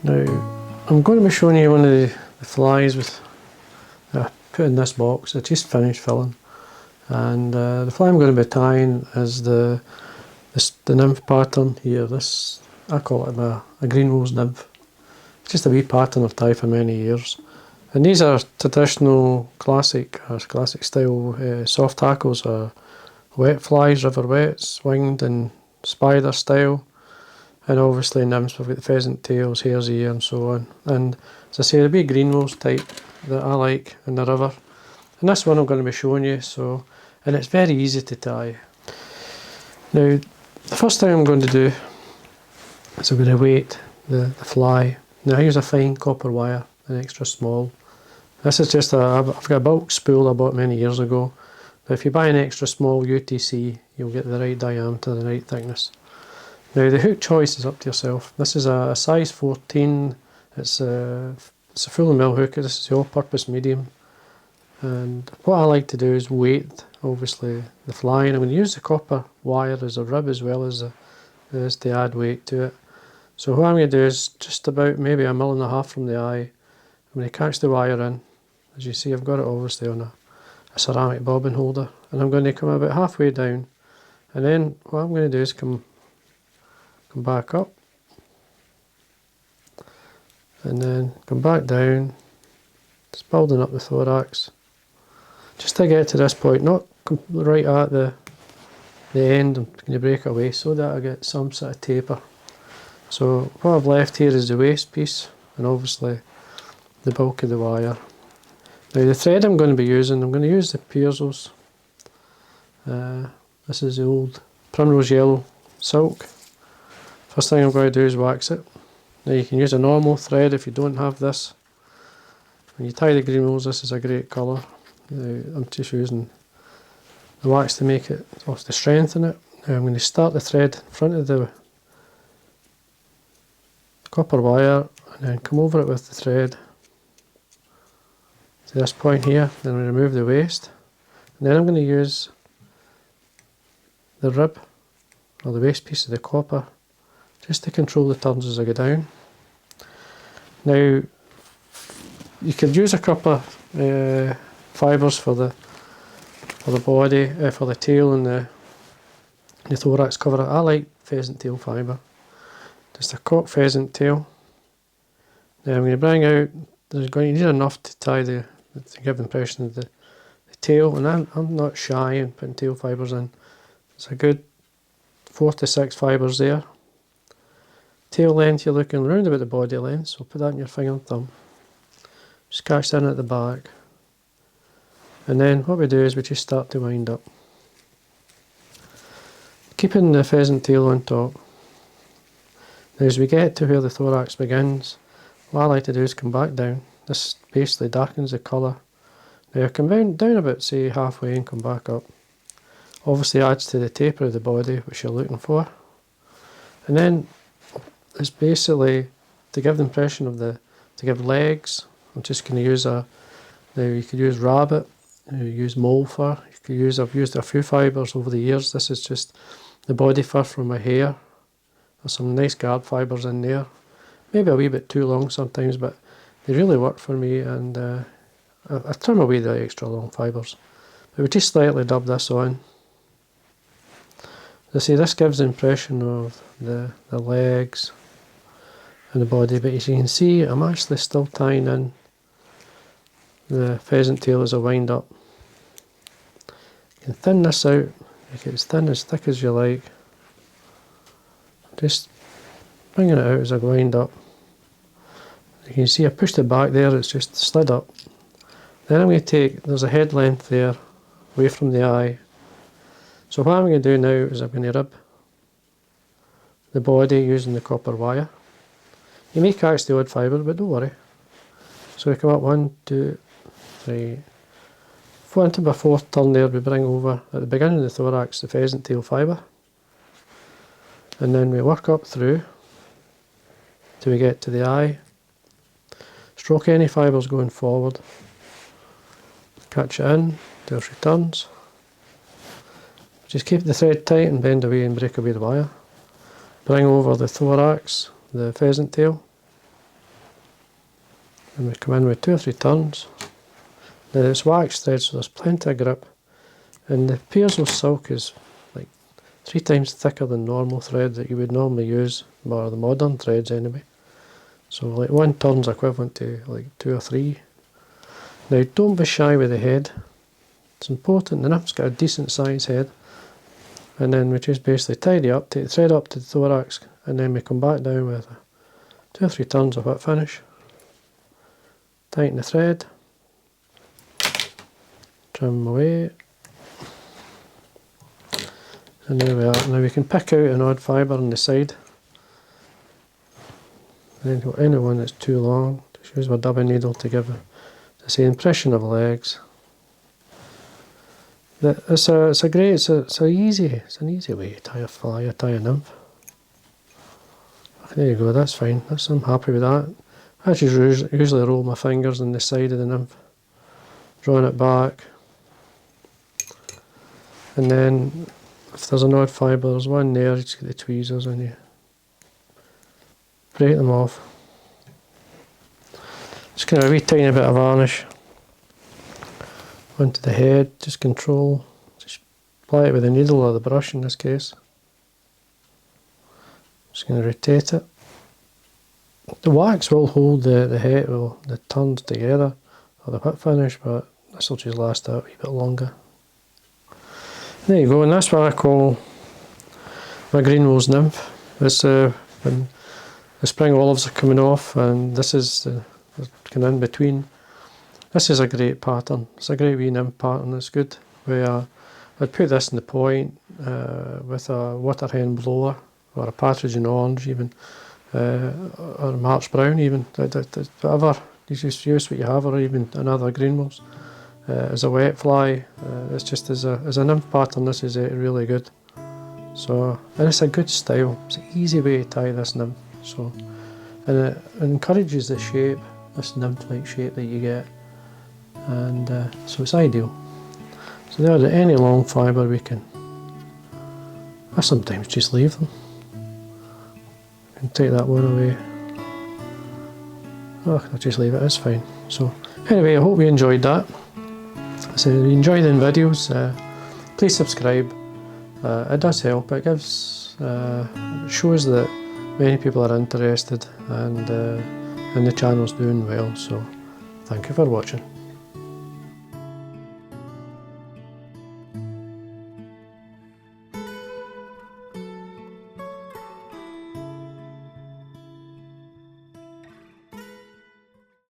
Now, I'm going to be showing you one of the flies with put in this box. I just finished filling, and the fly I'm going to be tying is the nymph pattern here. This, I call it a Greenwells nymph. It's just a wee pattern I've tied for many years. And these are traditional classic style soft hackles, or wet flies, river wets, winged and spider style. And obviously nymphs, we've got the pheasant tails, hare's ear and so on. And as I say, the wee Greenwells type that I like in the river. And this one I'm going to be showing you, and it's very easy to tie. Now, the first thing I'm going to do is I'm going to weight the fly. Now I use a fine copper wire, an extra small. This is just I've got a bulk spool I bought many years ago. But if you buy an extra small UTC, you'll get the right diameter, the right thickness. Now the hook choice is up to yourself. This is a size 14, it's a full mill hook, this is the all-purpose medium. And what I like to do is weight, obviously, the fly, and I'm going to use the copper wire as a rib as well as to add weight to it. So what I'm going to do is just about maybe 1.5 mil from the eye. I'm going to catch the wire in. As you see, I've got it obviously on a ceramic bobbin holder, and I'm going to come about halfway down, and then what I'm going to do is come back up, and then come back down, just building up the thorax, just to get to this point, not right at the end. I'm going to break away so that I get some sort of taper. So what I've left here is the waste piece, and obviously the bulk of the wire. Now the thread I'm going to be using, I'm going to use the Pearsalls. This is the old Primrose yellow silk. First thing I'm going to do is wax it. Now you can use a normal thread if you don't have this. When you tie the Greenwells, this is a great colour. I'm just using the wax to make it, to strengthen it. Now I'm going to start the thread in front of the copper wire, and then come over it with the thread to this point here. Then we remove the waste, and then I'm going to use the rib, or the waste piece of the copper, just to control the turns as I go down. Now you could use a couple of fibres for the body, for the tail and the thorax cover. I like pheasant tail fibre, just a cocked pheasant tail. Now I'm going to bring out, you need enough to tie to give the impression of the tail, and I'm not shy in putting tail fibres in. It's a good 4 to 6 fibres there. Tail length, you're looking around about the body length, so put that in your finger and thumb. Just catch that in at the back. And then what we do is we just start to wind up, keeping the pheasant tail on top. Now as we get to where the thorax begins, what I like to do is come back down. This basically darkens the colour. Now I come down about, say, halfway and come back up. Obviously adds to the taper of the body, which you're looking for. And then it's basically to give the impression of to give legs. I'm just going to use now you could use rabbit, you use mole fur, I've used a few fibres over the years. This is just the body fur from a hare. There's some nice guard fibres in there. Maybe a wee bit too long sometimes, but they really work for me, and I trim away the extra long fibres. But we just slightly dub this on. As I say, this gives the impression of the legs and the body, but as you can see, I'm actually still tying in the pheasant tail as I wind up. You can thin this out, make it as thin, as thick as you like. Just bringing it out as I wind up. You can see I pushed it back there, it's just slid up. Then I'm going to take, there's a head length there, away from the eye. So what I'm going to do now is I'm going to rib the body using the copper wire. You may catch the odd fibre, but don't worry. So we come up 1, 2, 3, 4, into my 4th turn there, we bring over at the beginning of the thorax the pheasant tail fibre. And then we work up through till we get to the eye. Stroke any fibres going forward. Catch it in, till it returns. Just keep the thread tight and bend away and break away the wire. Bring over the thorax, the pheasant tail. and we come in with 2 or 3 turns. Now it's wax thread, so there's plenty of grip, and the Pearsalls silk is like 3 times thicker than normal thread that you would normally use, or the modern threads anyway. So like 1 turn's equivalent to like 2 or 3. Now don't be shy with the head. It's important. The Nymph's got a decent sized head, and then we just basically tidy up, take the thread up to the thorax, and then we come back down with 2 or 3 turns of whip finish. Tighten the thread, trim away, and there we are. Now we can pick out an odd fibre on the side, and then any one that's too long, just use my dubbing needle to give the same impression of legs. It's an easy way to tie a fly or tie a nymph. There you go, that's fine. I'm happy with that. I just usually roll my fingers on the side of the nymph, drawing it back, and then if there's an odd fibre, there's one there, you just get the tweezers and you break them off. Just kind of a wee tiny bit of varnish onto the head, just apply it with the needle or the brush in this case. Just going to rotate it. The wax will hold the head, the turns together, or the whip finish, but this will just last out a wee bit longer. There you go, and that's what I call my Greenwells nymph. It's when the spring olives are coming off, and this is the kind of in between. This is a great pattern. It's a great wee nymph pattern. It's good. I'd put this in the point with a water hen blower, or a partridge in orange even, or March brown even, whatever. You just use what you have, or even another Greenwells. As a wet fly, it's just as a nymph pattern, this is really good. So, and it's a good style. It's an easy way to tie this nymph. So, and it encourages the shape, this nymph-like shape that you get, and so it's ideal. So there, any long fibre we can. I sometimes just leave them. And take that one away. Oh, I'll just leave it, it's fine. So anyway, I hope you enjoyed that. So if you enjoy the videos, please subscribe. It does help. It gives, shows that many people are interested, and the channel's doing well. So thank you for watching.